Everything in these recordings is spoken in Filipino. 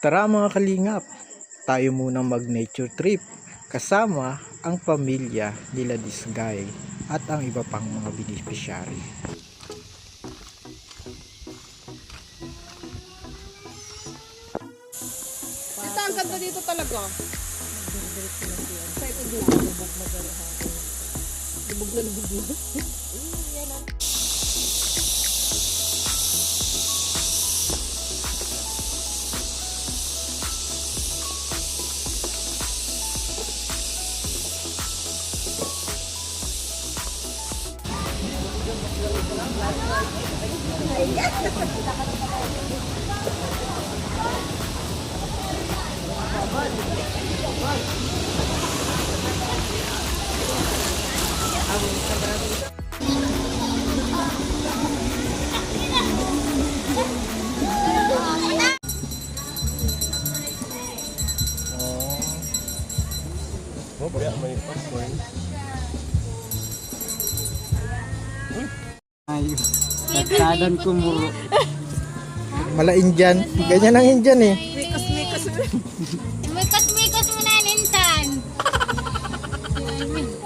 Tara mga kalingap, tayo munang mag-nature trip kasama ang pamilya nila Disgay at ang iba pang mga beneficiary. Ito, ang ganda dito talaga. Excited na. Lubog na lubog na. Ayo, nagkadan ko muro. Mala Indian, ganyan ang Indian eh. Mikas-mikas mo na nintan.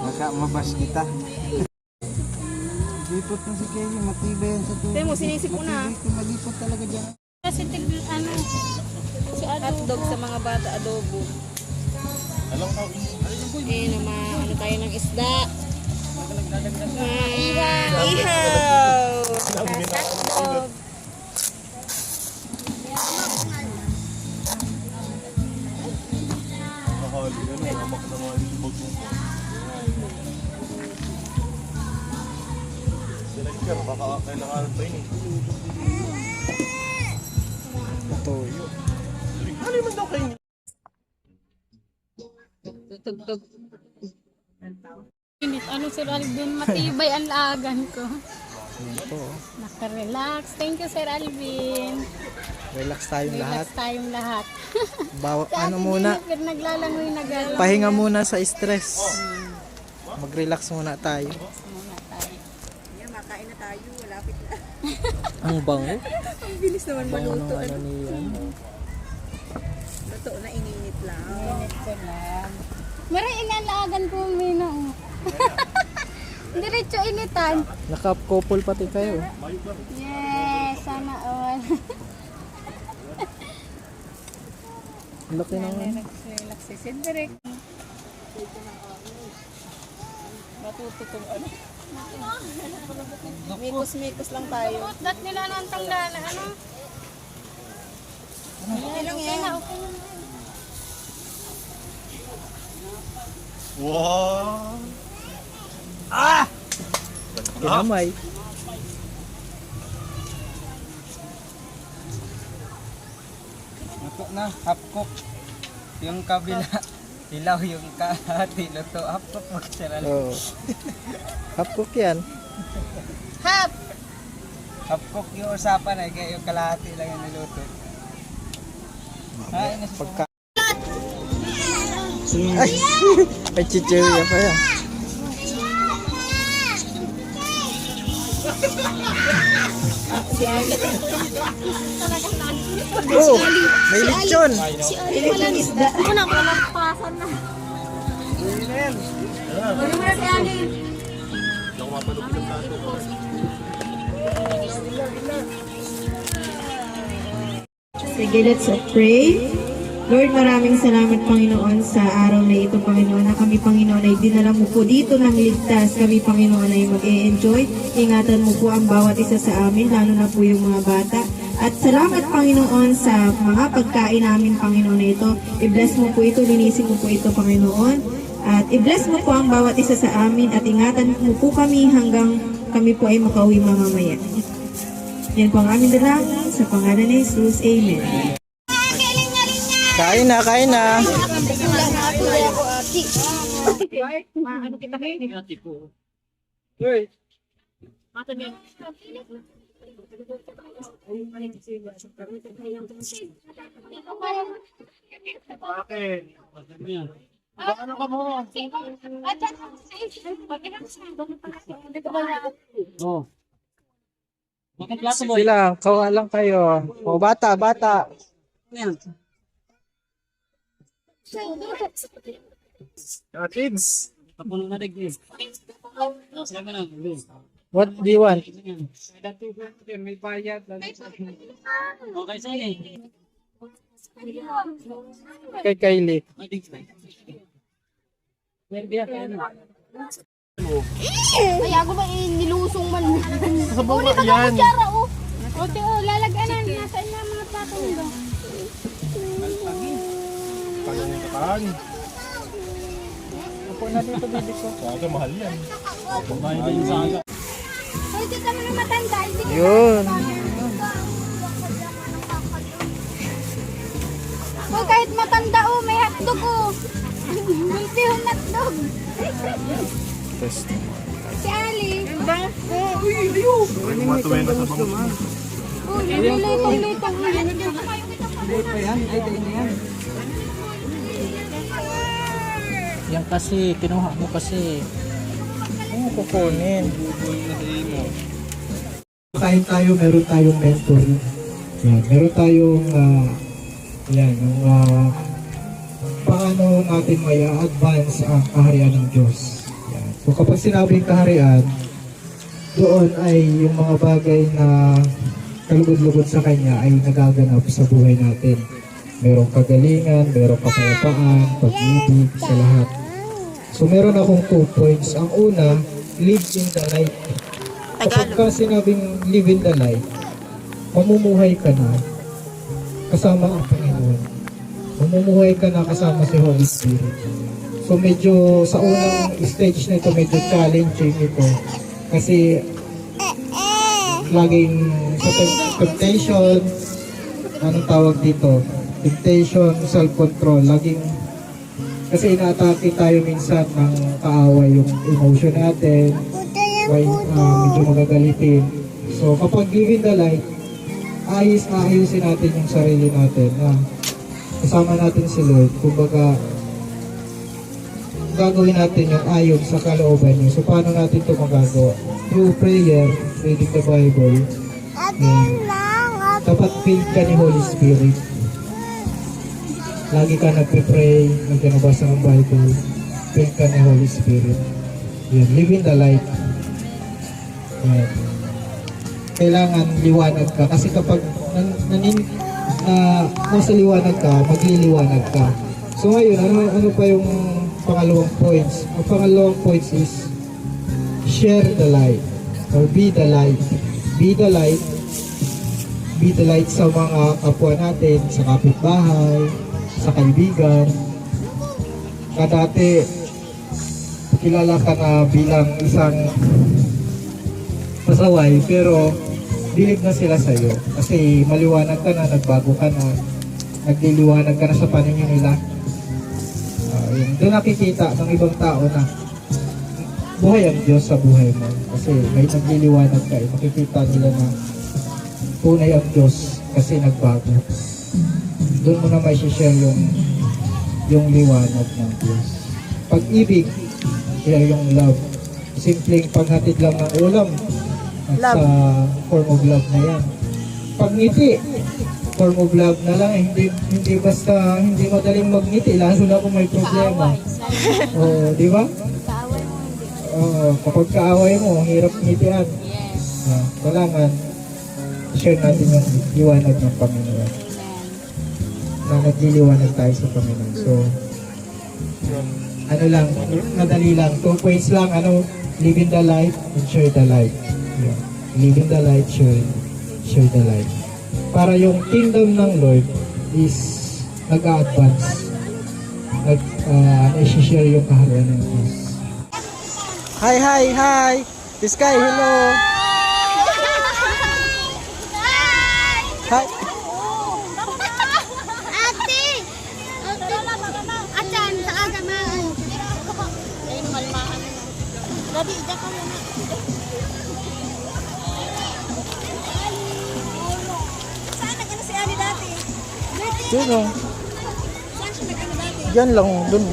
Maka mabas kita. Lipot na si Kelly, matibay yan sa tubig. Tingnan mo, sinisip mo na. Matibay, malipot talaga dyan. Kasi ano, si Hotdog sa mga bata, adobo. Eh, ano tayo ng isda. Ihaw! Hotdog. Toyo. Tugtog. init. Ano Sir Alvin, matibay ang laagan ko. Ito, oh. Naka-relax. Thank you Sir Alvin. Relax tayong lahat. Relax tayong lahat. Ano muna, Naglalangoy na gano'n. pahinga muna sa stress. Mag-relax muna tayo. Makain na tayo, malapit na. Ang bango. Ang bilis naman Bango ng maluto. ano niyan. Luto na, ininit lang. Init ko lang. Maray inalaagan ko muna. Diretso initan. Naka-couple pati kayo. Yes, sana all. Ang laki ng ano. Relax si Cedric. Matututong ano. Mikos-mikos lang tayo. Dat nila ng tangla na ano. Okay lang yan. Okay lang. Wow! Kinamay. Luto na, half cook. Yung kabila, ilaw yung kahati. Luto, half cook magsaral. Oh. Half cook yan. Hap! Half cook yung usapan ay kaya yung kalahati lang yung niluto. Ay, nasa Pagka... Ay! Ay, chichirya pa yan. Oh! May lechon! Ako na, walang pasan na. Wala mo na si Alin. Sige, let's pray. Lord, maraming salamat, Panginoon, sa araw na ito, Panginoon, na kami, Panginoon, ay dinala mo po dito ng ligtas. Kami, Panginoon, ay mag-e-enjoy. Ingatan mo po ang bawat isa sa amin, lalo na po yung mga bata. At salamat, Panginoon, sa mga pagkain namin, Panginoon, na ito. I-bless mo po ito, linisin mo po ito, Panginoon. At i-bless mo po ang bawat isa sa amin at ingatan mo po kami hanggang kami po ay makauwi mamamaya. Yan po ang aming dalangin sa pangalan ni Jesus. Amen. Kain na, kain na! Ano ka mo? Oh. Sila, kawa lang kayo. O, bata, bata. Kids. What do you want? May bayad. Kay Kylie. Ay, ako ba nilusong man. Sabaw ka yan. Kutsara, oh. O, lalaganan. Nasaan na mga patong ba? Pagkakan. Upo na dito, baby ko. Saga, mahal yan. Ay, di kami na matanda. Hindi ka Yun. oh, kahit matanda, oh, may hotdog, oh. Multi yung hotdog. Test. Si Ali. Matuwi na sa bangko. Oh, nililitong-litong. Yan kasi, kinuha mo kasi. Ano kukunin? Kain tayo, meron tayong mentoring. Yan, meron tayong yan, yung paano natin may advance ang kaharian ng Diyos. Yan. So kapag sinabing kaharian, doon ay yung mga bagay na kalugod-lugod sa Kanya ay nagaganap sa buhay natin. Merong kagalingan, merong kapayapaan, pag-ibig, sa lahat. So meron akong 2 points. Ang una, live in the light. Kapag ka sinabing live in the light, mamumuhay ka na kasama ang Panginoon. Mamumuhay ka na kasama si Holy Spirit. So medyo sa unang stage na ito, medyo challenging ito. Kasi laging sa temptation, anong tawag dito? Temptation, self-control. Laging, kasi inaatake tayo minsan ng kaaway yung emotion natin. Medyo magagalitin. So kapag given the light, ayusin natin yung sarili natin na kasama natin si Lord. Kumbaga, gagawin natin yung ayon sa kalooban niya. So paano natin ito magagawa? Through prayer, reading the Bible, dapat filled ka ni Holy Spirit. Lagi ka nagpe-pray, nagkanabasa ng Bible, filled ka ni Holy Spirit. Yan, live in the light. Yan. Kailangan liwanag ka kasi kapag nasa liwanag ka, magliliwanag ka. So ngayon, ano pa yung pangalawang points? Ang pangalawang points is share the light or be the light. Be the light. Be the light sa mga kapwa natin, sa kapitbahay, sa kaibigan. Dati, kilala ka na bilang isang pasaway, pero dilig na sila sa'yo. Kasi maliwanag ka na, nagbago ka na, nagliliwanag ka na sa paningin nila. Yun. Doon nakikita ng ibang tao na buhay ang Diyos sa buhay mo. Kasi may nagliliwanag ka, makikita nila na tunay ang Diyos kasi nagbago. Doon mo na may share yung liwanag ng Diyos. Pag-ibig, yung love. Simpleng paghatid lang ng ulam at sa form of love na yan. Pagngiti, form of love na lang. Hindi basta, hindi madaling magngiti, lalo na kung may problema. O, di ba? Kaaway mo, hindi. Kapag kaaway mo, hirap ngitian. Kailangan share natin yung liwanag ng Panginoon. Na nagliliwanag tayo sa Panginoon. So, ano lang, madali lang. 2 points lang, live in the light and share the light. Yeah. Live in the light, share the light. Para yung kingdom ng Lord is nag-a-advance. Nag-share yung kaharian ng Diyos. Hi! This guy, hello! Hi! Ate! Atan, sa agamaan. Ayun, malmaan. Dati, ida ka muna. Saan nag-ano si Ali dati? Yun o. Saan siya nag-ano dati? Diyan lang, dun.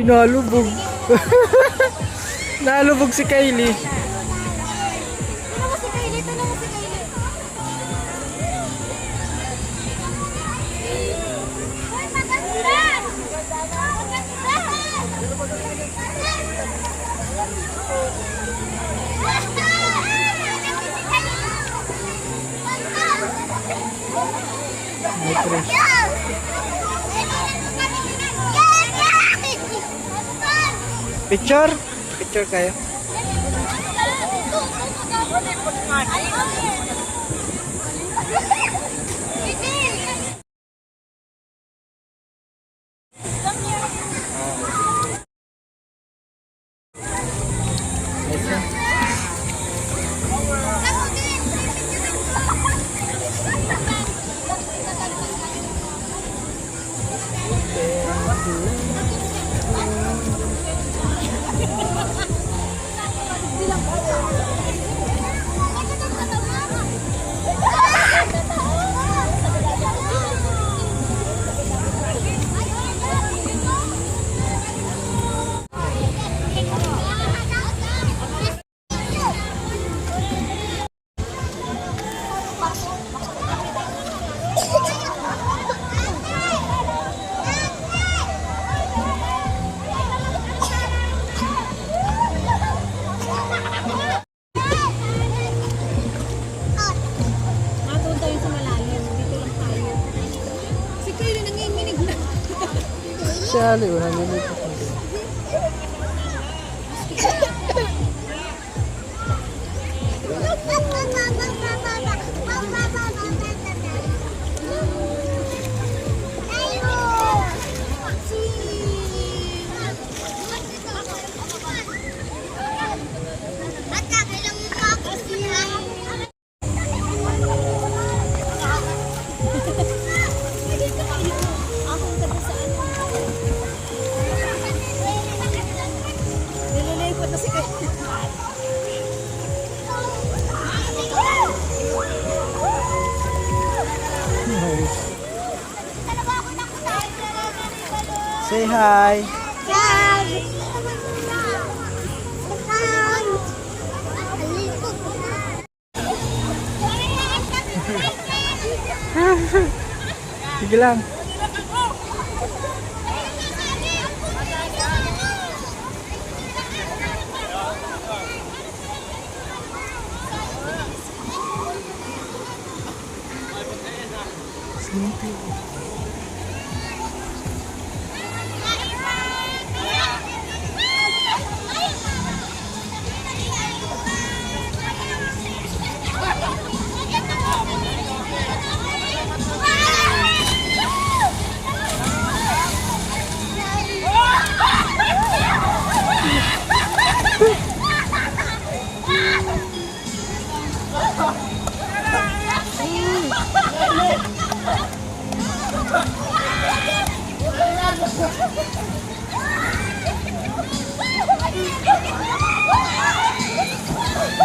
nalubog. Nalubog si Kylie. Ito mo si Kylie, ito mo si Kylie. Uy, maganda! May tres. Picture? Picture kayo. Doon tayo sa malalim. Dito lang tayo. Si Kylie nanginginig na. Si Ali, wala nilito ko. Nililipot na si Kylie. Say hi. Sige lang.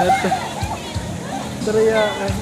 Ito. Tarayaan.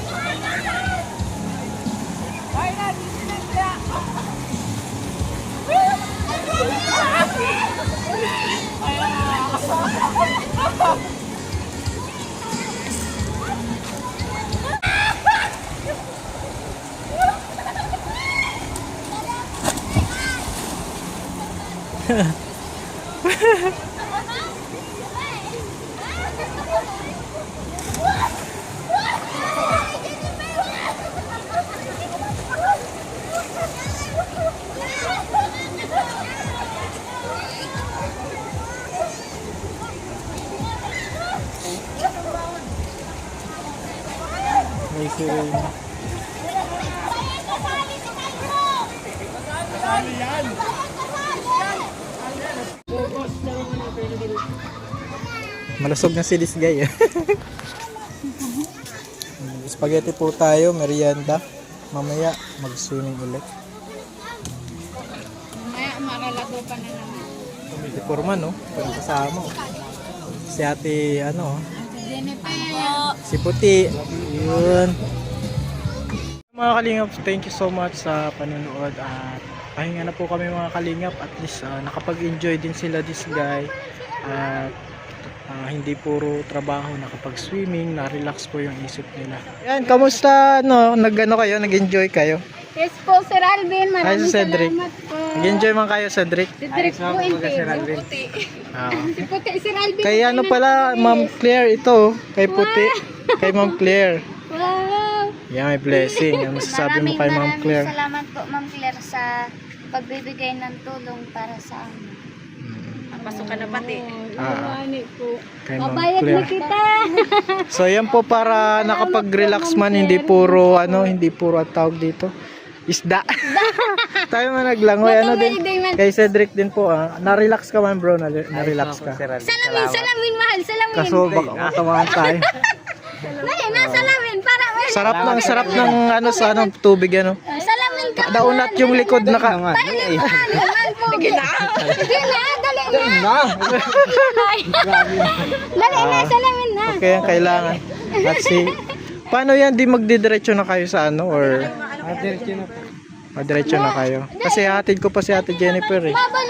May sirena. Malusog na si Disgay. Spaghetti po tayo, merienda. Mamaya mag-swimming ulit. Mamaya maralado pa na naman. Si Purman, no? Pwede kasama. Si ate, ano, Jennifer. si Puti. Yun. Mga kalingap, thank you so much sa panonood at pahinga na po kami mga kalingap. At least nakapag-enjoy din sila this guy. At hindi puro trabaho, nakapag-swimming, na-relax po yung isip nila. Yan, kamusta? Nag-enjoy kayo? Yes po, Sir Alvin. Hi, Maraming Cedric. salamat po. Nag-enjoy man kayo, Cedric? Cedric po, hindi. Ah. Si Puti, Sir Alvin. Kay ano pala, Ma'am Claire ito. Kay Puti. Kay Ma'am Claire. Wow. Yan, may blessing. Ano masasabi mo kay Ma'am Claire? Salamat po, Ma'am Claire, sa pagbibigay ng tulong para sa amin. Pasok ka na pati. Ano po. Kay Ma'am Mabayad na Claire. kita. So yan po para nakapag-relax man, hindi puro ang tawag dito. Isda. Tayo man naglangoy. Ano din? Kay Cedric din po. Na-relax ka man bro. Na-relax ka. Salamin, mahal. Salamin. Kaso baka matamaan tayo. Salamin. Para Sarap ng tubig ano. salamin ka. Daunat yung likod na ka. Sige na. Dali na. Dali na, salamin na. Okay, ang kailangan. At paano yan? Di magdidiretso na kayo sa or Diretso na po. madiretso na kayo? Kasi hatid ko pa si Ate Jennifer eh. Baba